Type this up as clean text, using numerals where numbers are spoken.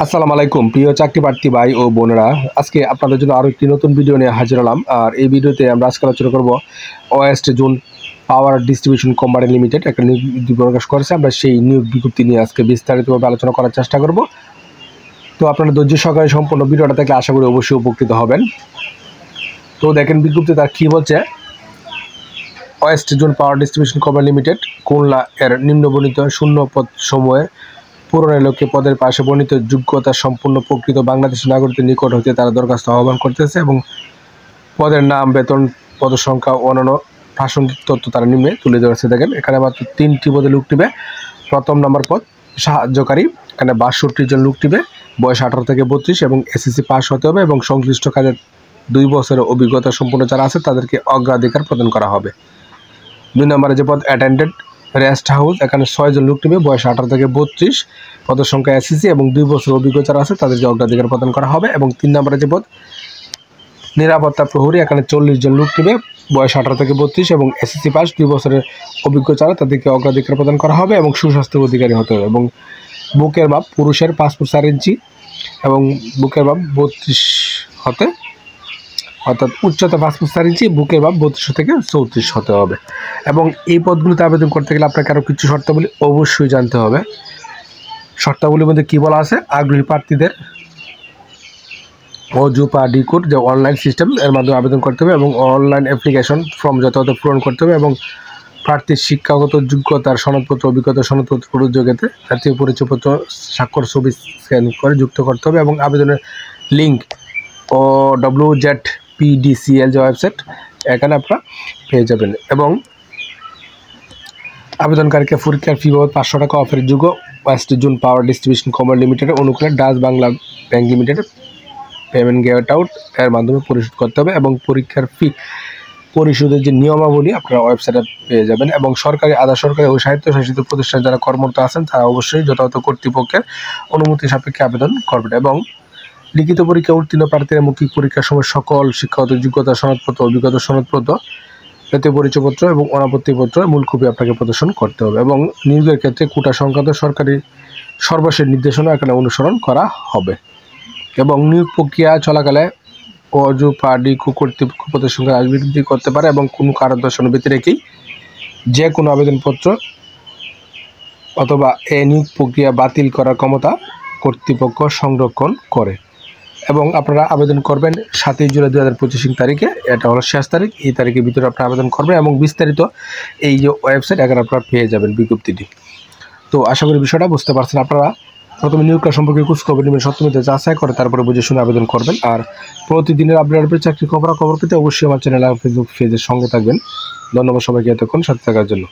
আসসালামু আলাইকুম প্রিয় চাকরি প্রার্থী ভাই ও বোনেরা, আজকে আপনাদের জন্য আরও একটি নতুন ভিডিও নিয়ে হাজির হলাম। আর এই ভিডিওতে আমরা আজকে আলোচনা করব West zone power distribution company limited একটা নিয়োগ বিজ্ঞপ্তি প্রকাশ করেছে। আমরা সেই নিয়োগ বিজ্ঞপ্তি নিয়ে আজকে বিস্তারিতভাবে আলোচনা করার চেষ্টা করব। তো আপনারা ধৈর্য সহকারে সম্পূর্ণ ভিডিওটা থেকে আশা করি অবশ্যই উপকৃত হবেন। তো দেখেন বিজ্ঞপ্তি তার কী বলছে। West zone power distribution company limited Khulna এর নিম্নবর্ণিত শূন্য পদ সময়ে পূরণের লক্ষ্যে পদের পাশে বর্ণিত যোগ্যতা সম্পূর্ণ প্রকৃত বাংলাদেশি নাগরিকদের নিকট হতে তারা দরখাস্ত আহ্বান করতেছে এবং পদের নাম, বেতন, পদসংখ্যা ও অন্যান্য প্রাসঙ্গিক তথ্য তারা নিম্নে তুলে ধরেছে। দেখেন এখানে মাত্র 3টি পদে লোক টিবে। প্রথম নম্বর পদ সাহায্যকারী, এখানে 62 জন লোক টিবে। বয়স 18 থেকে 32 এবং এসএসসি পাস হতে হবে এবং সংশ্লিষ্ট কাজে 2 বছরের অভিজ্ঞতা সম্পন্ন যারা আছে তাদেরকে অগ্রাধিকার প্রদান করা হবে। 2 নম্বরে যে পদ অ্যাটেন্ডেন্ট রেস্ট হাউস, এখানে 6 জন লোক টিবে। বয়স 18 থেকে 32, পদের সংখ্যা এসএসসি এবং 2 বছর অভিজ্ঞতা আছে তাদেরকে অগ্রাধিকার প্রদান করা হবে। এবং 3 নম্বরে যে পদ নিরাপত্তা প্রহরী, এখানে 40 জন লোক টিবে। বয়স 18 থেকে 32 এবং এসএসসি পাস, 2 বছরের অভিজ্ঞতা তাদেরকে অগ্রাধিকার প্রদান করা হবে এবং সুস্বাস্থ্য অধিকারী হতে হবে। এবং বুকের মাপ পুরুষের 5 ফুট 4 ইঞ্চি এবং বুকের মাপ 32 হতে, অর্থাৎ উচ্চতা 5 ফুট 4 ইঞ্চি, বুকের মাপ 32 থেকে 34 হতে হবে। এবং এই পদগুলিতে আবেদন করতে গেলে আপনাকে আরও কিছু শর্তাবলী অবশ্যই জানতে হবে। শর্তাবলীর মধ্যে কী বলা আছে, আগ্রহী প্রার্থীদের অজুপা ডিকোড যে অনলাইন সিস্টেম এর মাধ্যমে আবেদন করতে হবে এবং অনলাইন অ্যাপ্লিকেশন ফর্ম যথাযথ পূরণ করতে হবে এবং প্রার্থীর শিক্ষাগত যোগ্যতার সনদপত্র, অভিজ্ঞতা সনদপত্র যোগ্যতে জাতীয় পরিচয়পত্র স্বাক্ষর ছবি স্ক্যান করে যুক্ত করতে হবে এবং আবেদনের লিঙ্ক ও WZPDCL যে ওয়েবসাইট এখানে আপনারা পেয়ে যাবেন। এবং আবেদনকারীকে পরীক্ষার ফি বাবদ 500 টাকা অফারের যোগ্য West zone power distribution company লিমিটেডের অনুকূলে ডাচ বাংলা ব্যাংক লিমিটেডের পেমেন্ট গেট আউট এর মাধ্যমে পরিশোধ করতে হবে এবং পরীক্ষার ফি পরিশোধের যে নিয়মাবলী আপনারা ওয়েবসাইটে পেয়ে যাবেন। এবং সরকারি, আধা সরকারি ও স্বায়ত্তশাসিত প্রতিষ্ঠান যারা কর্মরত আছেন তারা অবশ্যই যথাযথ কর্তৃপক্ষের অনুমতি সাপেক্ষে আবেদন করবেন। এবং লিখিত পরীক্ষা উত্তীর্ণ প্রার্থীরা মৌখিক পরীক্ষার সময় সকল শিক্ষাগত যোগ্যতা সনদপত্র, অভিজ্ঞতা সনদপত্র, জাতীয় পরিচয়পত্র এবং অনাপত্তিপত্র মূল কপি আপনাকে প্রদর্শন করতে হবে। এবং নিয়োগের ক্ষেত্রে কোটা সংক্রান্ত সরকারি সর্বশেষ নির্দেশনা এখানে অনুসরণ করা হবে। এবং নিয়োগ প্রক্রিয়া চলাকালে অজুপাডি কর্তৃপক্ষ পদের সঙ্গে রাজনীতি করতে পারে এবং কোনো কারণ দর্শানো ব্যতি রেখেই যে কোনো আবেদনপত্র অথবা এই নিয়োগ প্রক্রিয়া বাতিল করার ক্ষমতা কর্তৃপক্ষ সংরক্ষণ করে। এবং আপনারা আবেদন করবেন 7 জুলাই 2025 তারিখে, এটা হলো শেষ তারিখ। এই তারিখের ভিতরে আপনারা আবেদন করবেন এবং বিস্তারিত এই যে ওয়েবসাইট এখানে আপনারা পেয়ে যাবেন বিজ্ঞপ্তিটি। তো আশা করি বিষয়টা বুঝতে পারছেন। আপনারা প্রথমে নিয়োগটা সম্পর্কে খোঁজখবর নেবেন, সত্যমিতে যাচাই করে তারপরে বুঝে শুনে আবেদন করবেন। আর প্রতিদিনের আপডেট চাকরি খবর পেতে অবশ্যই আমার চ্যানেল ফেসবুক পেজের সঙ্গে থাকবেন। ধন্যবাদ সবাইকে এতক্ষণ সাথে থাকার জন্য।